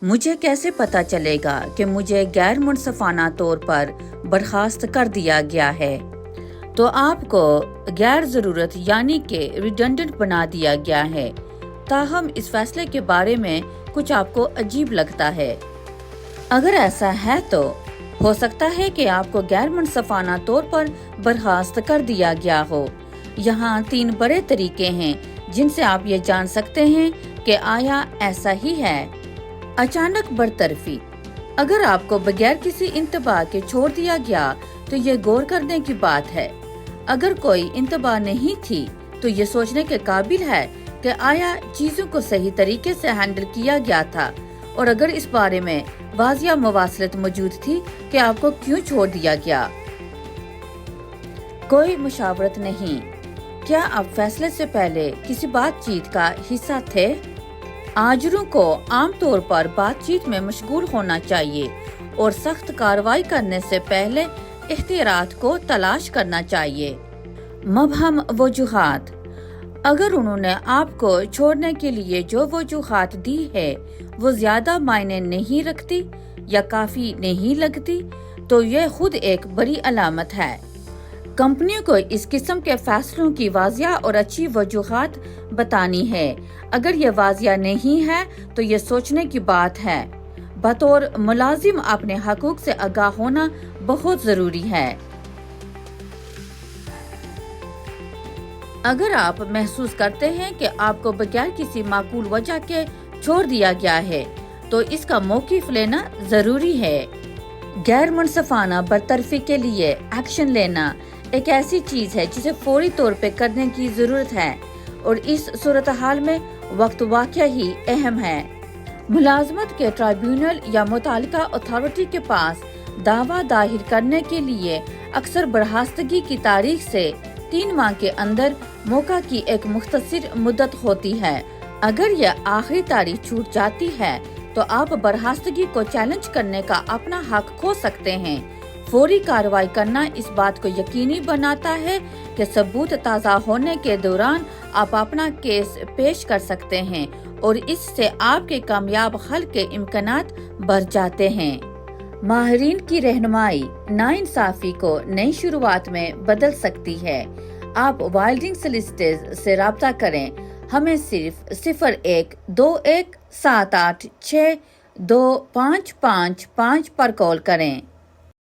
مجھے کیسے پتہ چلے گا کہ مجھے غیر منصفانہ طور پر برخاست کر دیا گیا ہے؟ تو آپ کو غیر ضرورت یعنی کہ ریڈنڈنٹ بنا دیا گیا ہے۔ تاہم اس فیصلے کے بارے میں کچھ آپ کو عجیب لگتا ہے۔ اگر ایسا ہے تو ہو سکتا ہے کہ آپ کو غیر منصفانہ طور پر برخاست کر دیا گیا ہو۔ یہاں 3 بڑے طریقے ہیں جن سے آپ یہ جان سکتے ہیں کہ آیا ایسا ہی ہے۔ اچانک برطرفی۔ اگر آپ کو بغیر کسی انتباہ کے چھوڑ دیا گیا تو یہ غور کرنے کی بات ہے۔ اگر کوئی انتباہ نہیں تھی تو یہ سوچنے کے قابل ہے کہ آیا چیزوں کو صحیح طریقے سے ہینڈل کیا گیا تھا، اور اگر اس بارے میں واضح مواصلت موجود تھی کہ آپ کو کیوں چھوڑ دیا گیا۔ کوئی مشاورت نہیں۔ کیا آپ فیصلے سے پہلے کسی بات چیت کا حصہ تھے؟ آجروں کو عام طور پر بات چیت میں مشغول ہونا چاہیے اور سخت کارروائی کرنے سے پہلے اختیارات کو تلاش کرنا چاہیے۔ مبہم وجوہات۔ اگر انہوں نے آپ کو چھوڑنے کے لیے جو وجوہات دی ہے وہ زیادہ معنی نہیں رکھتی یا کافی نہیں لگتی تو یہ خود ایک بڑی علامت ہے۔ کمپنیوں کو اس قسم کے فیصلوں کی واضح اور اچھی وجوہات بتانی ہے۔ اگر یہ واضح نہیں ہے تو یہ سوچنے کی بات ہے۔ بطور ملازم اپنے حقوق سے آگاہ ہونا بہت ضروری ہے۔ اگر آپ محسوس کرتے ہیں کہ آپ کو بغیر کسی معقول وجہ کے چھوڑ دیا گیا ہے تو اس کا موقف لینا ضروری ہے۔ غیر منصفانہ برطرفی کے لیے ایکشن لینا ایک ایسی چیز ہے جسے فوری طور پہ کرنے کی ضرورت ہے، اور اس صورتحال میں وقت واقعی ہی اہم ہے۔ ملازمت کے ٹرائبیونل یا متعلقہ اتھارٹی کے پاس دعویٰ دائر کرنے کے لیے اکثر برخاستگی کی تاریخ سے 3 ماہ کے اندر موقع کی ایک مختصر مدت ہوتی ہے۔ اگر یہ آخری تاریخ چھوٹ جاتی ہے تو آپ برخاستگی کو چیلنج کرنے کا اپنا حق کھو سکتے ہیں۔ فوری کارروائی کرنا اس بات کو یقینی بناتا ہے کہ ثبوت تازہ ہونے کے دوران آپ اپنا کیس پیش کر سکتے ہیں، اور اس سے آپ کے کامیاب حل کے امکانات بڑھ جاتے ہیں۔ ماہرین کی رہنمائی ناانصافی کو نئی شروعات میں بدل سکتی ہے۔ آپ وائلڈنگ سالیسیٹرز سے رابطہ کریں۔ ہمیں صرف 012178625555 پر کال کریں۔